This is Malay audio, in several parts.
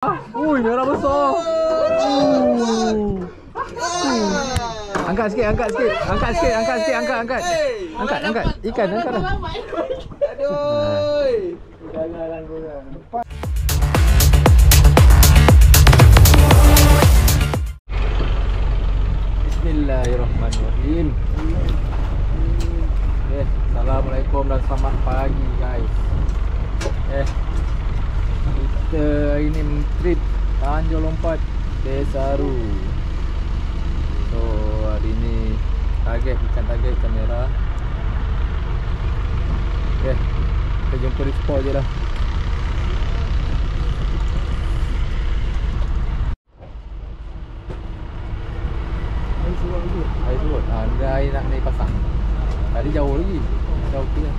Ui, merah besar. Angkat sikit. Angkat. Ikan angkat dah. Aduh. Janganlah korang. Bismillahirrahmanirrahim. Assalamualaikum dan selamat pagi guys. Kita hari ni trip Tanjung Lompat Desaru. So hari ni ikan target kamera. Kita jumpa di spot je lah. Air surut. Dia air nak naik pasang. Tadi jauh lagi. Jauh okey lah.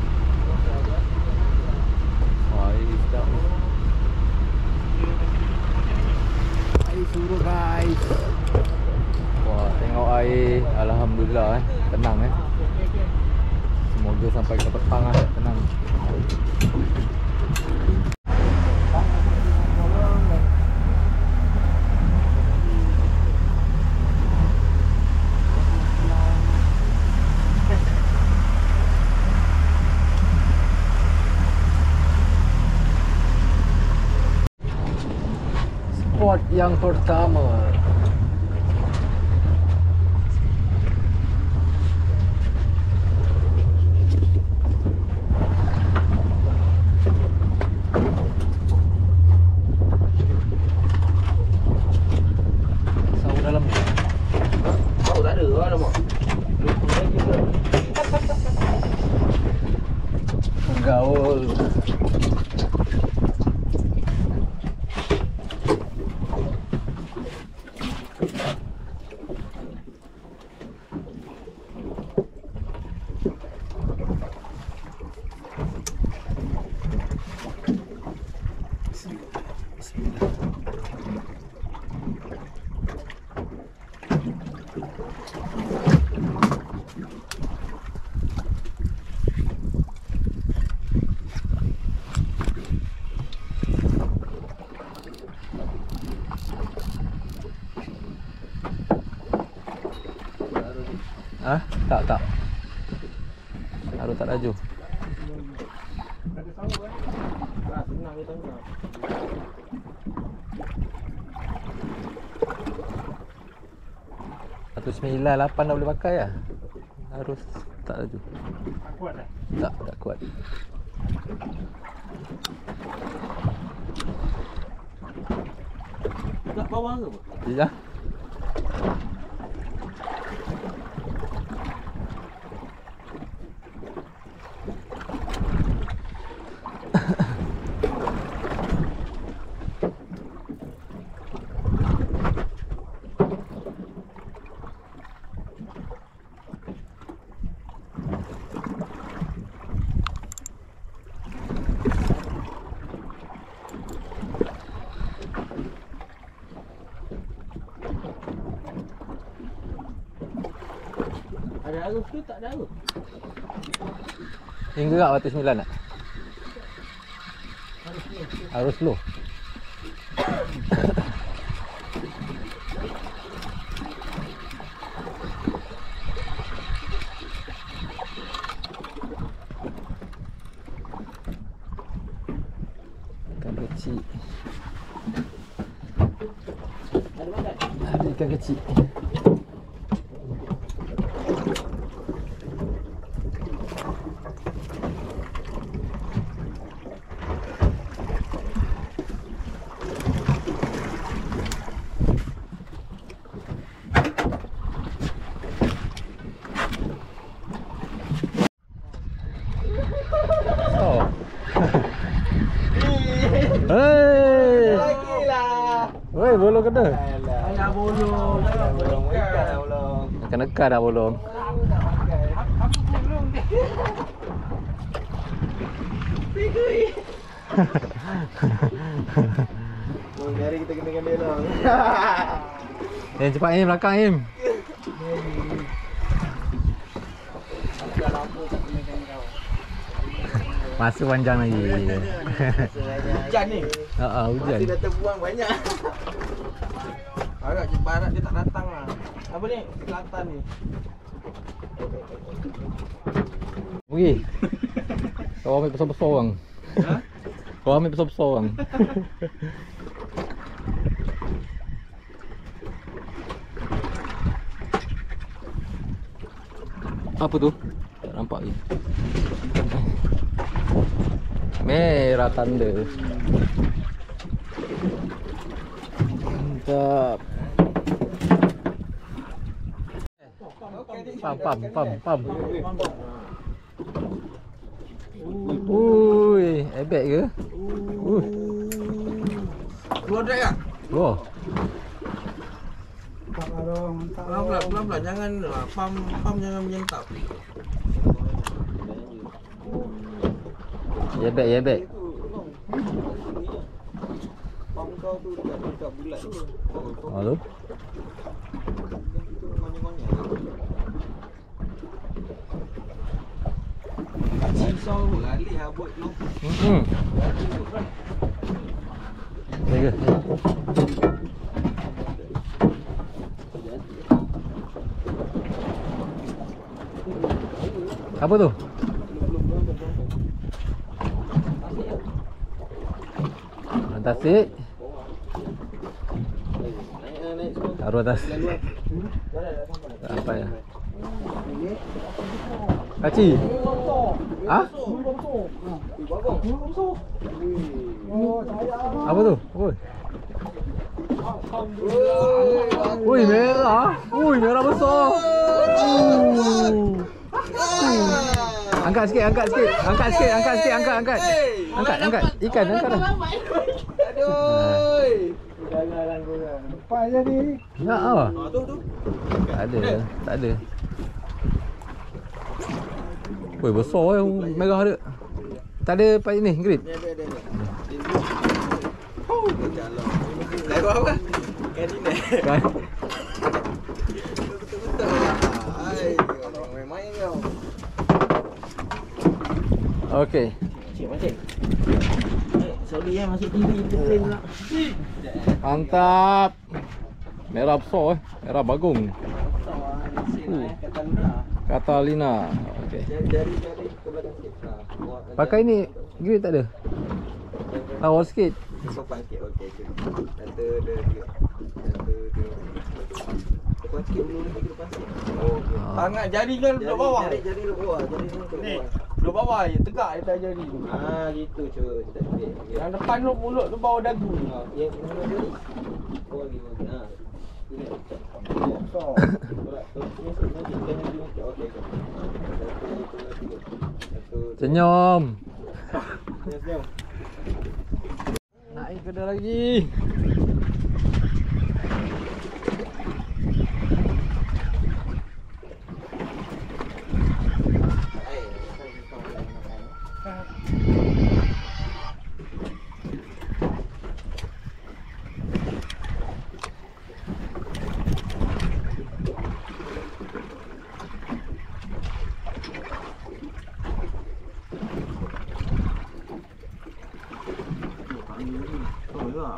Wah, ini sedap ni. Air surut guys. Wah, tengok air. Alhamdulillah tenang Semoga sampai ke petang tenang. Spot yang pertama. Sahu dalam ni. Sahu tak ada lah mak. Gaul. Tak. Harus tak laju. Ada sahu senang dia tangkap. Satu 98 dah boleh pakai lah. Harus tak laju. Tak kuat dah? Tak kuat. Dekat bawah ke apa? Ya. Ada arus ke tak ada arus? Hingga kat batu 9 tak? Arus slow. Ikan kecil. Ada makan? Ada ikan kecil. Hei! Lagilah. Woi, bolong kena. Alah bolong. Bolong ikan dah bolong. Ikan dah bolong. Aku bolong dia. Pergi. Hari kita kena dengan dia lah. Cepat Im, belakang Im. Lampu tak kena kau. Masa panjang lagi. Masa panjang lagi. hujan ni. Hujan. Masih dah terbuang banyak. Harap je barat dia tak datang lah. Apa ni? Selatan ni. Pergi. Kau ambil besar-besar orang. Ha? Kau ambil besar-besar orang. Apa tu? Tak nampak lagi. Merah tanda. Mantap. Pam. Ui, ebek ke? Keluar drag tak? Keluar. Pelan-pelan jangan pam jangan menyentap. Ebek. Pam kau tu dekat bulat tu. Halo. Cisau lali habut tu. Jaga. Apa tu? Tasik. Taruh atas. Tak sampai ya. Kaci. Ah? Apa tu? Oi. Ui, merah. Ui, merah besar. Angkat sikit. Angkat. Ikan, angkat dah. Aduh. Jangan korang. Lepas je ni. Ya ah. Tu. Tak ada. Woi, besar yang merah dia. Tak ada pak ni, grip. Ada. Jalan. Lalu apa? Kanina. Kan. Betul-betul. Hai, main kau. Okey. Cik. Sorry masuk TV frame pula. Mantap. Merah besar merah bagung. Catalina. Okey. Jari ke belakang sikit. Pakai ni grip tak ada. Awal sikit. Sopan sikit. Okey. Satu, dua, tiga. Sopan sikit dulu lagi depan sikit. Okey. Tangan jari kan duduk bawah. Jari duduk bawah. Ni. Duduk bawah je, tegak di atas jari tu. Gitu cuy. Yang depan tu mulut tu bawah dagu ni. Yang mana jari? Bawah lagi. Ini. So. Senyum. Senyum. Naik kedai lagi.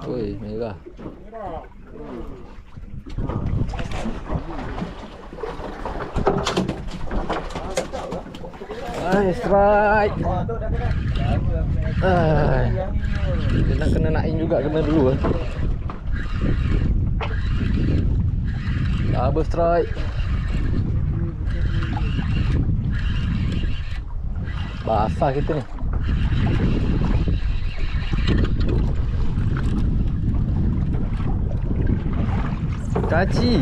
Oi, merah. Strike. Dia nak kena naik juga, kena dulu Double strike. Basah kita ni. Kaci.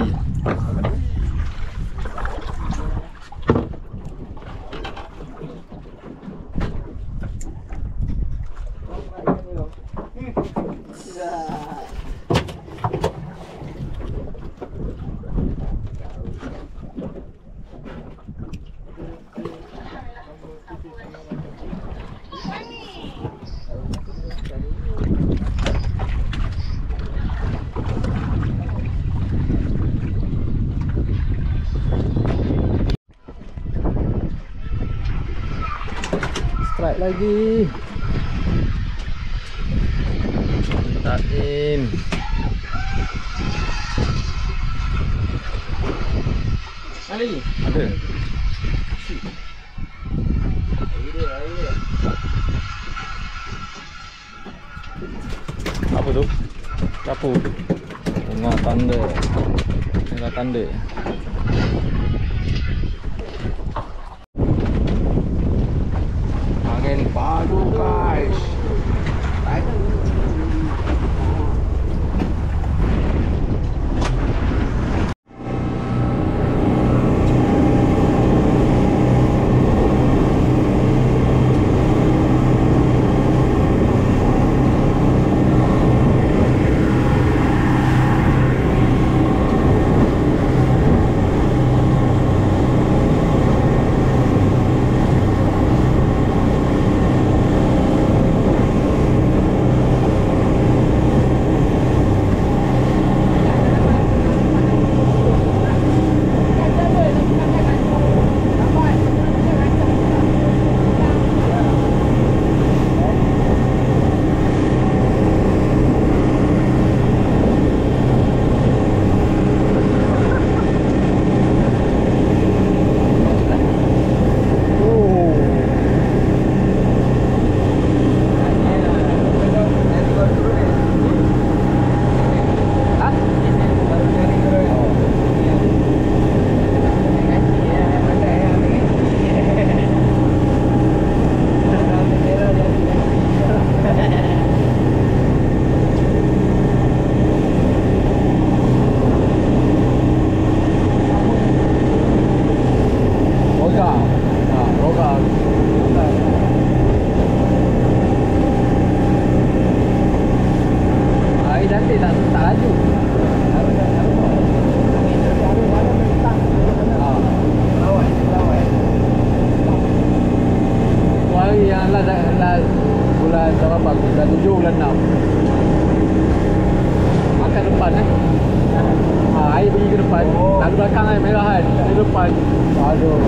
Strike lagi. angin. Ada ni? Ada. Air dia. Apa tu? Capur. Tengah tanda. Tengah tanda. Angin padu guys. Bulan berapa? Bulan 7, bulan 6. Makan depan air pergi ke depan. Lalu belakang air merah kan. Dari depan. Aduh.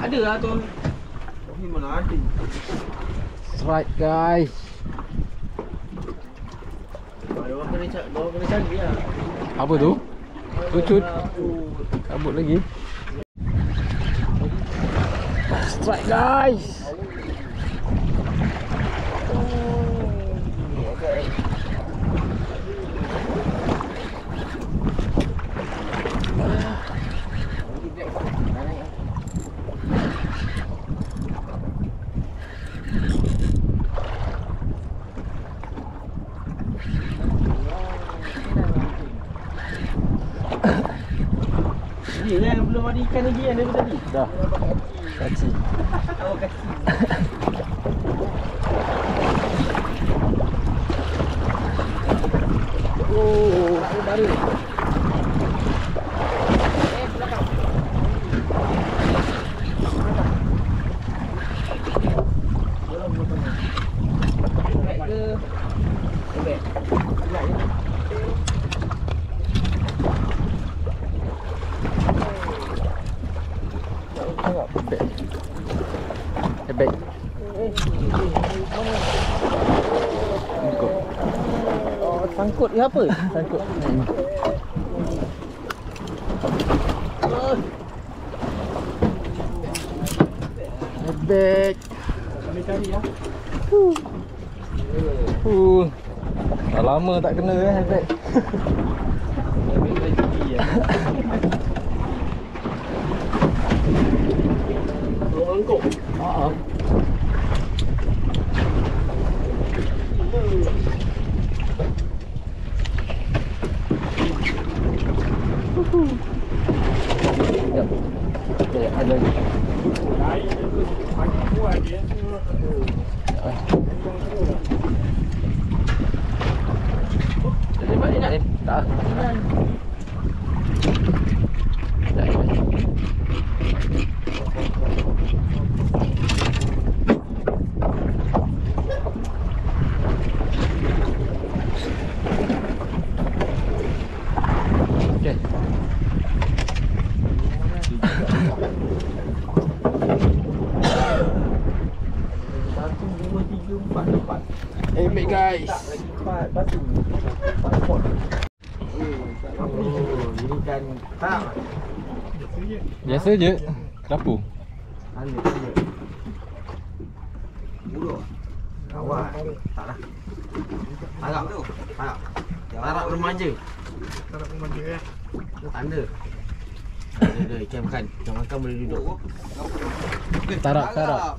Ada lah tu. Ni mana ada. Strike guys. Orang kena cari lah. Apa tu? Lucut. Kabut lagi. Strike guys. Dia yang belum ada ikan lagi kan dari tadi. Dah. Kaci. Oh kaki. Oh, baru. Belakang. Naik ke? Naik. Tengok bebek. Baik. Sangkut. Oh, sangkut ke apa? Sangkut. Baik. Kami cari ya. Dah lama tak kena baik. Kami cari ya. Lengkok. Ha. Jap. Okay, ada lagi. Jadi balik nak ni? Tak. Okay. Satu, dua, tiga, empat, empat. Baik guys. Lagi empat, batu. Empat pot. Ini kan tak. Biasa je. Dapur. Anu. Buruk. Awak. Taklah. Harap tu. Harap. Harap remaja. Harap remaja ya. Tanda. Ada ikan makan. Ikan makan boleh duduk. Tarak. Harap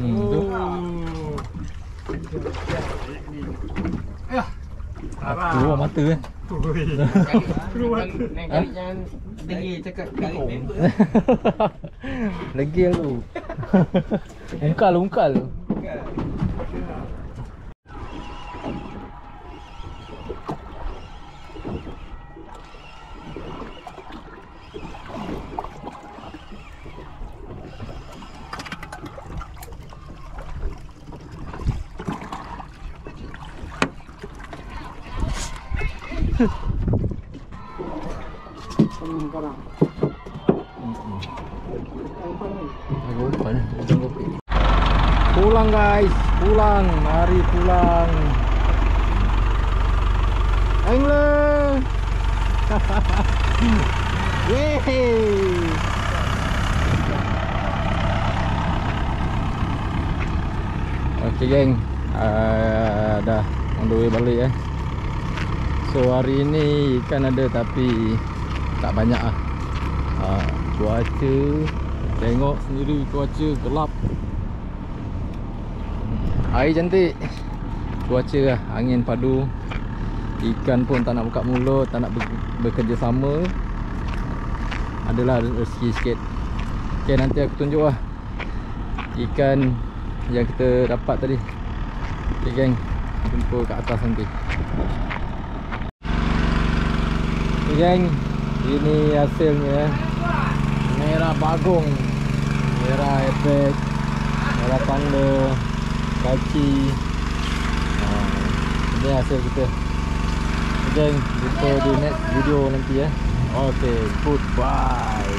Tu. Keluar mata kan. Keluar. Jangan degil cakap kekong. Legil tu. Ungkal. Pulang guys, mari pulang. Angler. Yeay. Okay geng, dah on the way balik So hari ini ikan ada tapi tak banyak cuaca, tengok sendiri cuaca gelap. Air cantik, cuaca lah, angin padu. Ikan pun tak nak buka mulut, tak nak bekerja sama. Adalah rezeki sikit. Okay, nanti aku tunjuk lah ikan yang kita dapat tadi. Okay geng, jumpa kat atas nanti. Okay geng, ini hasilnya. Merah bagong, merah efek, merah tanda, kaci. Ini hasil kita. Okay geng, jumpa di next video nanti ya. Okay, goodbye.